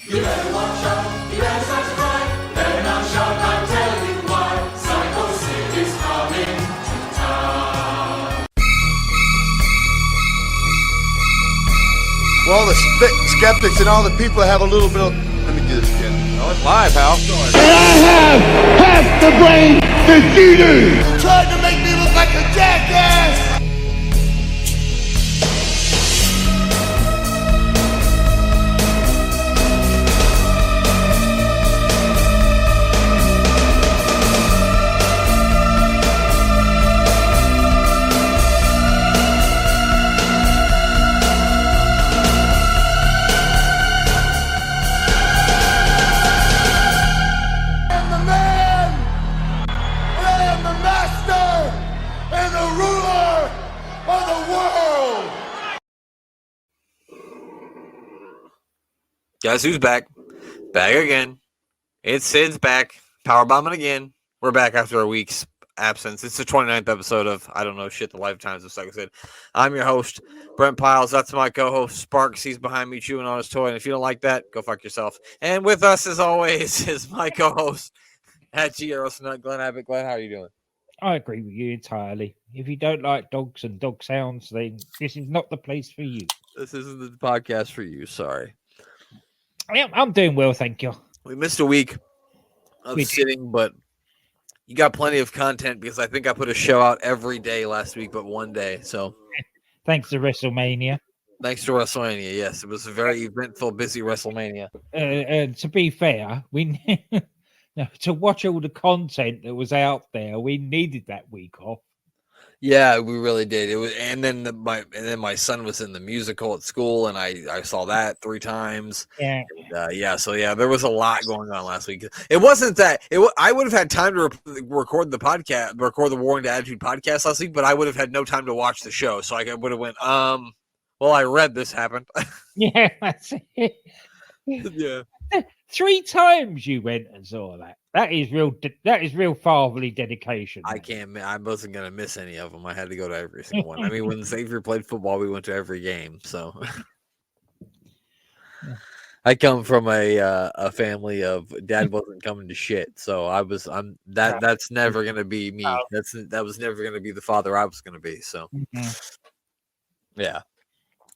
You better watch out, you better start to cry. Better not shout, I'll tell you why. Sycho Sid is coming to town. Well, the skeptics and all the people have a little bit of... Let me do this again. Oh, it's live, pal. And I have half the brain that you do. Trying to make me look like a jackass! Guess who's back? Back again. It's Sid's back. Powerbombing again. We're back after a week's absence. It's the 29th episode of I don't know shit, the lifetimes of Sycho Sid. I'm your host, Brent Piles. That's my co-host, Sparks. He's behind me chewing on his toy. And if you don't like that, go fuck yourself. And with us, as always, is my co-host at GRSNut, Glenn Abbott. Glenn, how are you doing? I agree with you entirely. If you don't like dogs and dog sounds, then this is not the place for you. This isn't the podcast for you. Sorry. I'm doing well, thank you. We missed a week of sitting, but you got plenty of content because I think I put a show out every day last week, but one day. So thanks to WrestleMania. Thanks to WrestleMania, yes. It was a very eventful, busy WrestleMania. To be fair, we to watch all the content that was out there, we needed that week off. Yeah, we really did. It was, and then my son was in the musical at school, and I saw that 3 times. Yeah, and, there was a lot going on last week. It wasn't that I would have had time to record the War into Attitude podcast last week, but I would have had no time to watch the show. So I would have went, well, I read this happened. Yeah, that's it. Yeah. 3 times you went and saw that. That is real fatherly dedication. I wasn't gonna miss any of them. I had to go to every single one. I mean, when Xavier played football, we went to every game. So I come from a family of dad wasn't coming to shit. So that's never gonna be me. That was never gonna be the father I was gonna be. So yeah.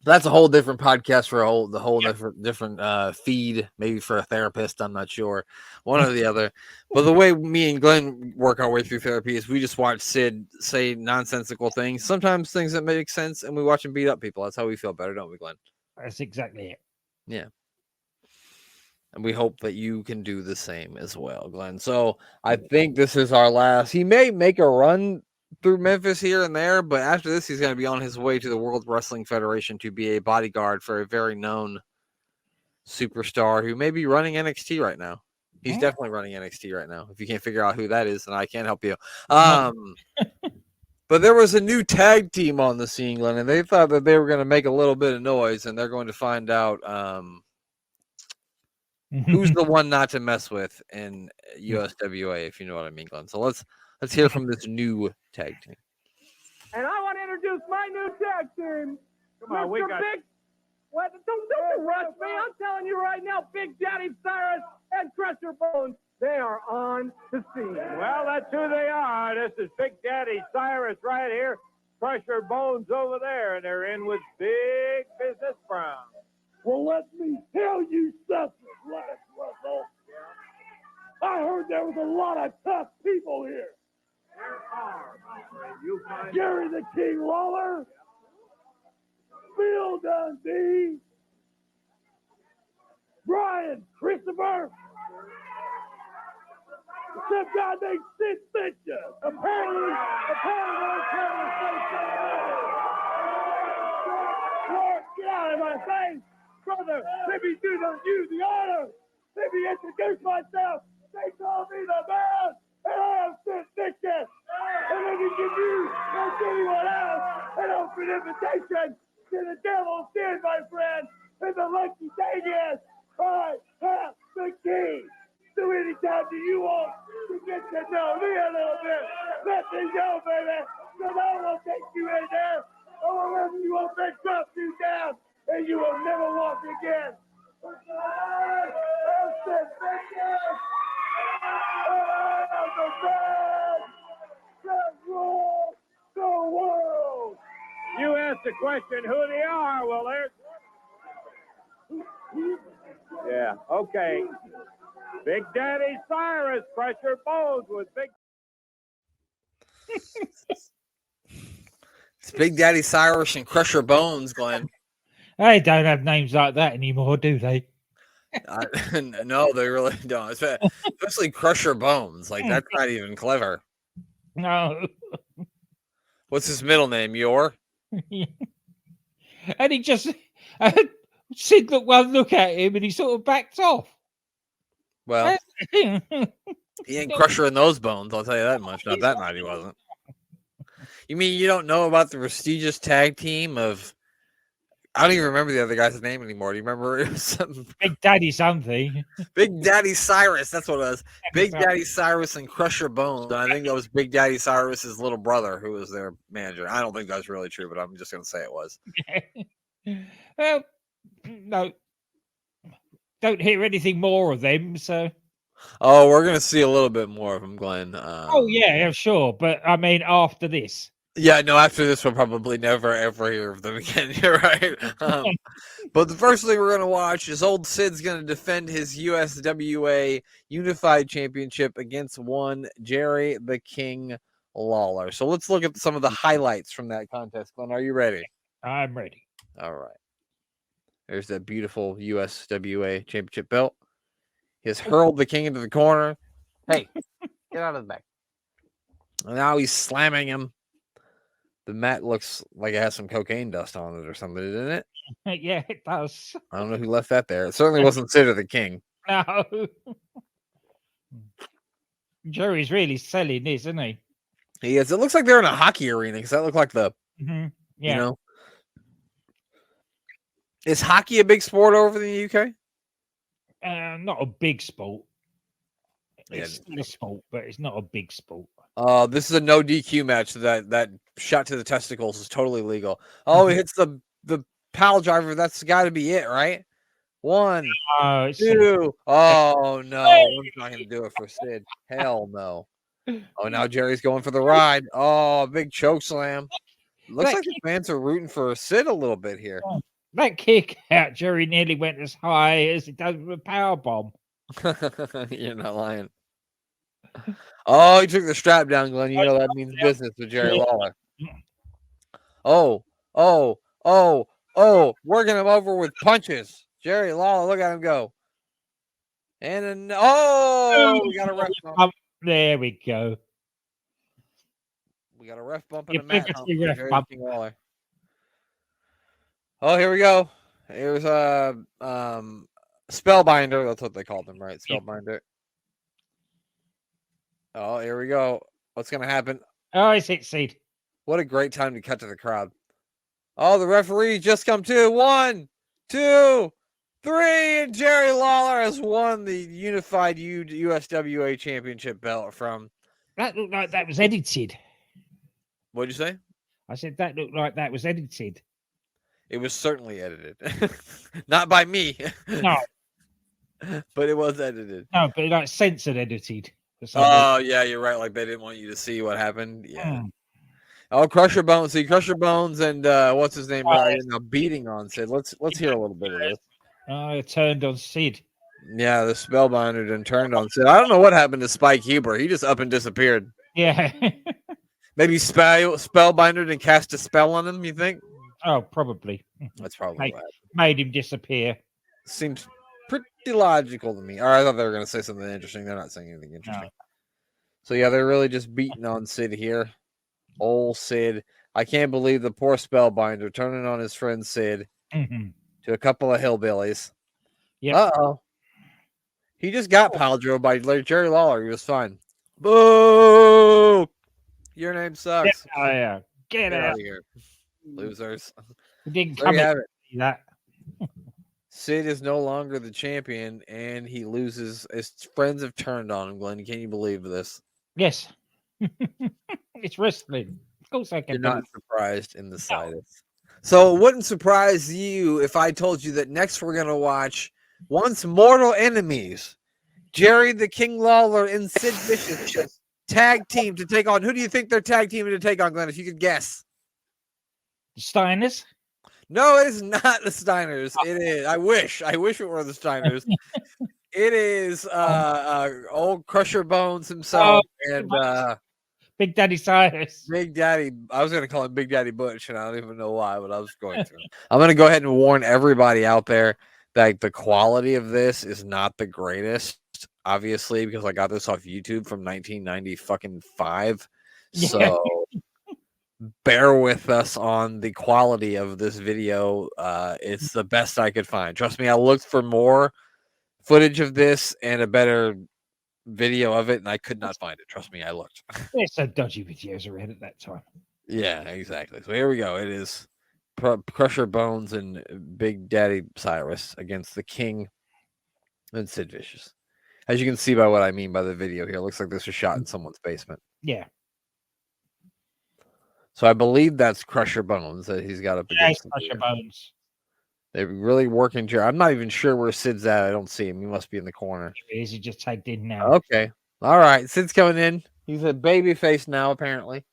That's a whole different podcast for the whole different feed, maybe for a therapist. I'm not sure, one or the other. But the way me and Glenn work our way through therapy is we just watch Sid say nonsensical things, sometimes things that make sense, and we watch him beat up people. That's how we feel better, don't we, Glenn? That's exactly it. Yeah. And we hope that you can do the same as well, Glenn. So I think this is our last. He may make a run through Memphis here and there, but after this, he's going to be on his way to the World Wrestling Federation to be a bodyguard for a very known superstar who may be running NXT right now. He's definitely running NXT right now. If you can't figure out who that is, then I can't help you. But there was a new tag team on the scene, Glenn, and they thought that they were going to make a little bit of noise, and they're going to find out who's the one not to mess with in USWA, if you know what I mean, Glenn. So let's hear from this new tag team. And I want to introduce my new tag team. Come on, we got... What? Don't rush me. I'm telling you right now, Big Daddy Cyrus and Crusher Bones, they are on the scene. Well, that's who they are. This is Big Daddy Cyrus right here, Crusher Bones over there, and they're in with Big Business Brown. Well, let me tell you something, Les Russell. I heard there was a lot of tough people here. Jerry the King Lawler, Bill Dundee, Brian Christopher, some guy named Sid Fincher. Apparently, Lord, get out of my face, brother. Let me do you the honor. Let me introduce myself. They call me the man, and I am Sid Fincher. And let me give you and anyone else an open invitation to the devil's den, my friend. And the lucky thing is, I have the key. So anytime that you want to get to know me a little bit, let me know, baby. Because I will take you in there. I will let you up and drop you down, and you will never walk again. the man that rules the world. You asked the question who they are. Well, there's. Yeah, okay. Big Daddy Cyrus, Crusher Bones with Big. It's Big Daddy Cyrus and Crusher Bones, Glenn. They don't have names like that anymore, do they? No, they really don't. Especially Crusher Bones. Like, that's not even clever. No. What's his middle name? Yor? And he just Sid looked one look at him and he sort of backed off. Well, he ain't Crusher in those bones, I'll tell you that much. Not that night he wasn't. You mean you don't know about the prestigious tag team of... I don't even remember the other guy's name anymore. Do you remember? It was something... Big Daddy something. Big Daddy Cyrus. That's what it was. Big Daddy Cyrus and Crusher Bones. And I think that was Big Daddy Cyrus's little brother who was their manager. I don't think that's really true, but I'm just going to say it was. Well, no. Don't hear anything more of them, so... Oh, we're going to see a little bit more of them, Glenn. Oh, yeah, sure. But, I mean, after this. Yeah, no, after this, we'll probably never, ever hear of them again. You're right. But the first thing we're going to watch is old Sid's going to defend his USWA Unified Championship against one Jerry the King Lawler. So let's look at some of the highlights from that contest. Glenn, are you ready? I'm ready. All right. There's that beautiful USWA Championship belt. He has hurled the King into the corner. Hey, get out of the back. And now he's slamming him. The mat looks like it has some cocaine dust on it or something, didn't it? Yeah, it does. I don't know who left that there. It certainly wasn't Sid or the King. No. Jerry's really selling this, isn't he? He is. It looks like they're in a hockey arena because that looked like the, Yeah. you know. Is hockey a big sport over in the UK? Not a big sport. Yeah. It's still a sport, but it's not a big sport. This is a no DQ match. That shot to the testicles is totally legal. Oh, he hits the pile driver. That's got to be it, right? 1, 2. Oh no, we're not going to do it for Sid. Hell no. Oh, now Jerry's going for the ride. Oh, big choke slam. Looks like the fans are rooting for Sid a little bit here. That kick out, Jerry nearly went as high as it does with a power bomb. You're not lying. Oh, he took the strap down, Glenn. You know that means business with Jerry Lawler. Oh, working him over with punches. Jerry Lawler, look at him go. And then, we got a ref bump. There we go. We got a ref bump and a mat hump for Ref Jerry bump. King Lawler. Oh, here we go. Here's a Spellbinder. That's what they called him, right? Spellbinder. Oh, here we go. What's going to happen? Oh, it's hit Sid. What a great time to cut to the crowd. Oh, the referee just come to. 1, 2, 3, and Jerry Lawler has won the Unified USWA Championship belt from... That looked like that was edited. What'd you say? I said that looked like that was edited. It was certainly edited. Not by me. No. But it was edited. No, but like censored edited. Oh, yeah, you're right. Like they didn't want you to see what happened. Yeah. Oh, Crusher Bones. See, Crusher Bones and what's his name? Beating on Sid. Let's hear a little bit of this. Oh, it turned on Sid. Yeah, the Spellbinder and turned on Sid. I don't know what happened to Spike Huber. He just up and disappeared. Yeah. Maybe Spellbinder and cast a spell on him, you think? Oh, probably. That's probably right. Made him disappear. Seems pretty logical to me. Or I thought they were going to say something interesting. They're not saying anything interesting. No. So, yeah, they're really just beating on Sid here. Old Sid. I can't believe the poor Spellbinder turning on his friend Sid to a couple of hillbillies. Yep. Uh-oh. He just got pile drove by Jerry Lawler. He was fine. Boo! Your name sucks. Yeah. Get out of here. Losers. We didn't come there you have it. That. Sid is no longer the champion, and he loses. His friends have turned on him, Glenn. Can you believe this? Yes. It's wrestling. Of course I can. You're not surprised in the slightest. So it wouldn't surprise you if I told you that next we're going to watch Once Mortal Enemies, Jerry the King Lawler and Sid Vicious tag team to take on. Who do you think they're tag teaming to take on, Glenn? If you could guess. Steiners. No, it is not the Steiners. It is. I wish it were the Steiners. It is old Crusher Bones himself and Big Daddy Cyrus. Big Daddy. I was gonna call him Big Daddy Butch, and I don't even know why, but I was going to. I'm gonna go ahead and warn everybody out there that the quality of this is not the greatest, obviously, because I got this off YouTube from 1995. So bear with us on the quality of this video. It's the best I could find. Trust me, I looked for more footage of this and a better video of it, and I could not find it. Trust me, I looked. There's some dodgy videos around at that time. Yeah, exactly. So here we go. It is Crusher Bones and Big Daddy Cyrus against the King and Sid Vicious. As you can see by what I mean by the video here, it looks like this was shot in someone's basement. Yeah. So I believe that's Crusher Bones that he's got up against. Crusher Bones. They're really working here. I'm not even sure where Sid's at. I don't see him. He must be in the corner. He is. He just tagged in now. Okay. All right. Sid's coming in. He's a baby face now, apparently.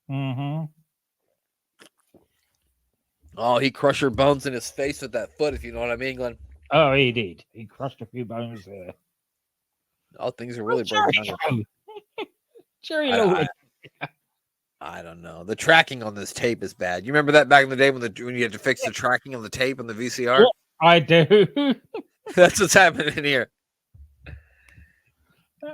Mm-hmm. Oh, he crushed your bones in his face with that foot, if you know what I mean, Glenn. Oh, he did. He crushed a few bones there. Oh, things are really broken down. Jerry Lawler. I don't know. The tracking on this tape is bad. You remember that back in the day when you had to fix the tracking on the tape on the VCR? Yeah, I do. That's what's happening in here.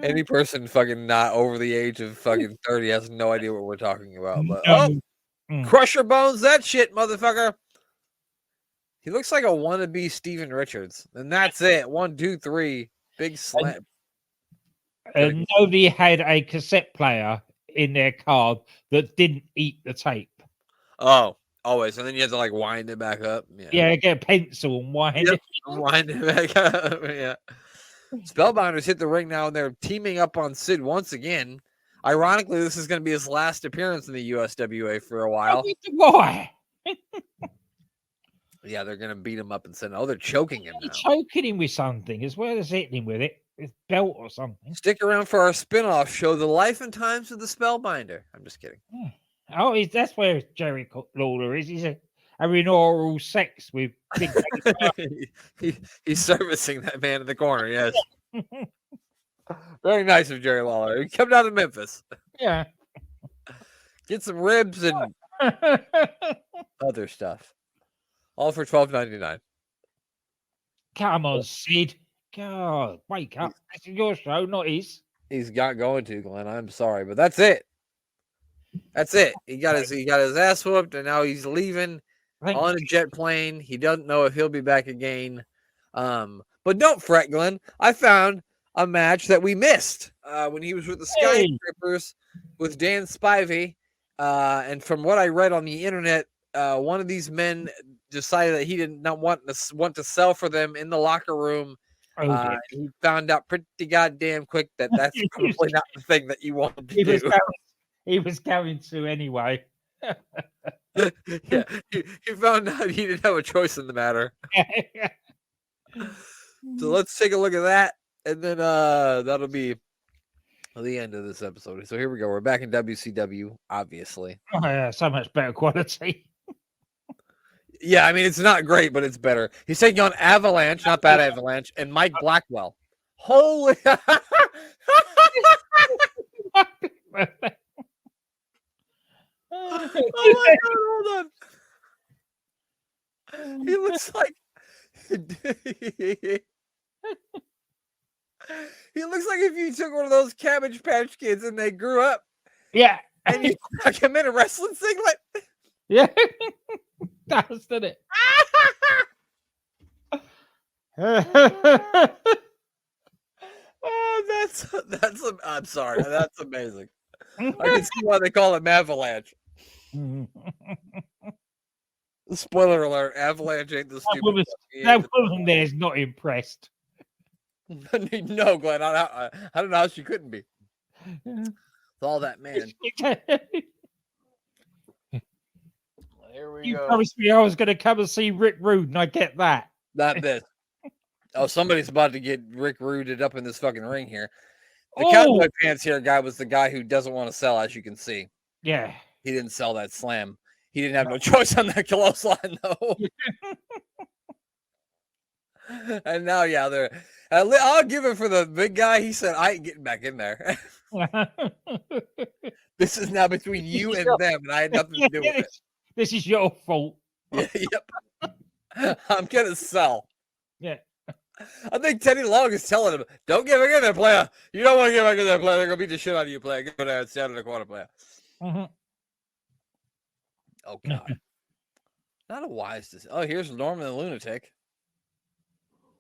Any person fucking not over the age of fucking 30 has no idea what we're talking about. But Crusher Bones, that shit, motherfucker. He looks like a wannabe Steven Richards. And that's it. 1, 2, 3. Big slam. And nobody had a cassette player in their car that didn't eat the tape. Oh, always. And then you have to like wind it back up. Yeah, get a pencil and wind it. Wind it back up. Yeah. Spellbinders hit the ring now, and they're teaming up on Sid once again. Ironically, this is going to be his last appearance in the USWA for a while. Why? Yeah, they're going to beat him up and send. Oh, they're choking him now. Choking him with something as well as hitting him with it. His belt or something. Stick around for our spin-off show, The Life and Times of the Spellbinder. I'm just kidding. Oh, that's where Jerry Lawler is. He's having oral sex with Big He's servicing that man in the corner, yes. Very nice of Jerry Lawler. He come down to Memphis. Yeah. Get some ribs and other stuff. All for $12.99. Come on, Sid. God, wake up. This is your show, not his. He's not going to, Glenn. I'm sorry, but that's it. That's it. He got his ass whooped, and now he's leaving on a jet plane. He doesn't know if he'll be back again. But don't fret, Glenn. I found a match that we missed when he was with the Skyscrapers with Dan Spivey. And from what I read on the internet, one of these men decided that he did not want to sell for them in the locker room. He found out pretty goddamn quick that that's probably not the thing that you wanted to do. He was going to anyway. Yeah, he found out he didn't have a choice in the matter. So let's take a look at that, and then that'll be the end of this episode. So here we go. We're back in WCW, obviously. Oh, yeah, so much better quality. Yeah, I mean, it's not great, but it's better. He's taking on Avalanche, not Bad Avalanche, and Mike Blackwell. Holy... Oh my God, hold on. He looks like... He looks like if you took one of those Cabbage Patch Kids and they grew up. Yeah. And you stuck him in a wrestling singlet. Yeah. Does, didn't it? Oh, I'm sorry. That's amazing. I can see why they call him Avalanche. Spoiler alert, Avalanche ain't the stupid. That woman there is not impressed. No, Glenn, I don't know how she couldn't be. It's all that man. Here we You go. promised me I was going to come and see Rick Rude, and I get that. Not this. Oh, somebody's about to get Rick Ruded up in this fucking ring here. The cowboy pants here guy was the guy who doesn't want to sell, as you can see. Yeah. He didn't sell that slam. He didn't have no choice on that clothesline, though. And now, yeah, I'll give it for the big guy. He said, I ain't getting back in there. This is now between you and them, and I had nothing to do with it. This is your fault. Yeah, yep. I'm going to sell. Yeah. I think Teddy Long is telling him, don't get back in there, player. You don't want to get back in there, player. They're going to beat the shit out of you, player. Go there and stand in the corner, player. Mm-hmm. Oh, God. Not a wise decision. Oh, here's Norman the Lunatic.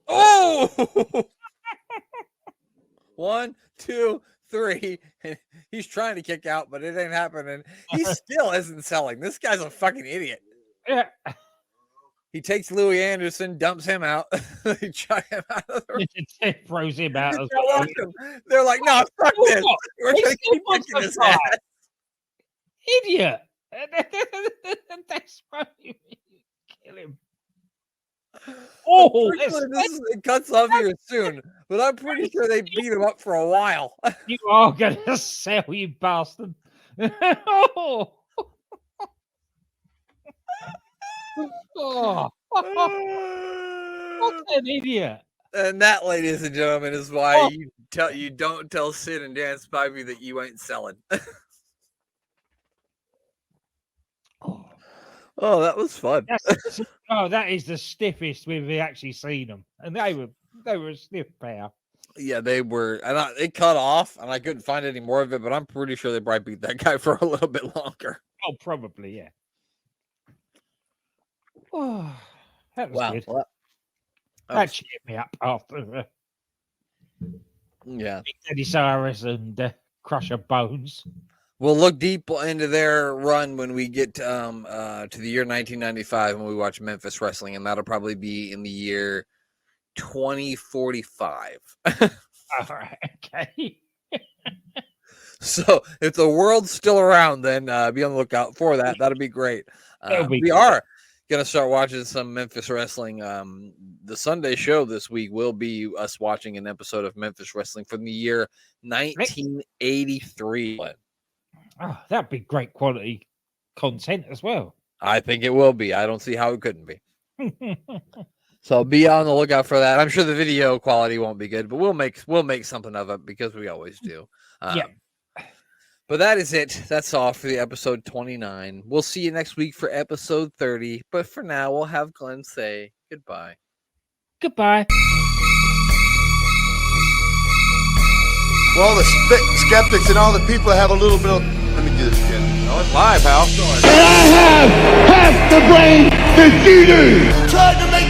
Oh! 1, 2, 3. He's trying to kick out, but it ain't happening. He still isn't selling. This guy's a fucking idiot. Yeah. He takes Louis Anderson, dumps him out. They chuck him out of the ring. Throws him out as well. They're like, no, fuck this. We're going to keep kicking his ass. Idiot. That's funny. Kill him. Oh, it cuts off here soon, but I'm pretty sure they beat him up for a while. You are going to sell, you bastard. Oh. Oh. What an idiot. And that, ladies and gentlemen, is why you don't tell Sid and Dan Spivey that you ain't selling. Oh, that was fun. That is the stiffest we've actually seen them, and they were a stiff pair. Yeah, they were, and it cut off, and I couldn't find any more of it. But I'm pretty sure they probably beat that guy for a little bit longer. Oh, probably, yeah. Oh, that was good. Well, that cheered me up after. Yeah, Big Daddy Cyrus and Crusher Bones. We'll look deep into their run when we get to the year 1995 when we watch Memphis Wrestling, and that'll probably be in the year 2045. All right, okay. So if the world's still around, then be on the lookout for that. That'll be great. We are going to start watching some Memphis Wrestling. The Sunday show this week will be us watching an episode of Memphis Wrestling from the year 1983. Oh, that'd be great quality content as well. I think it will be. I don't see how it couldn't be. So be on the lookout for that. I'm sure the video quality won't be good, but we'll make something of it because we always do. Yeah. But that is it. That's all for the episode 29. We'll see you next week for episode 30. But for now, we'll have Glenn say goodbye. Goodbye. For all the skeptics and all the people that have a little bit of... Let me do this again. Oh, it's live, pal. And I have half the brain that you do. Tried to make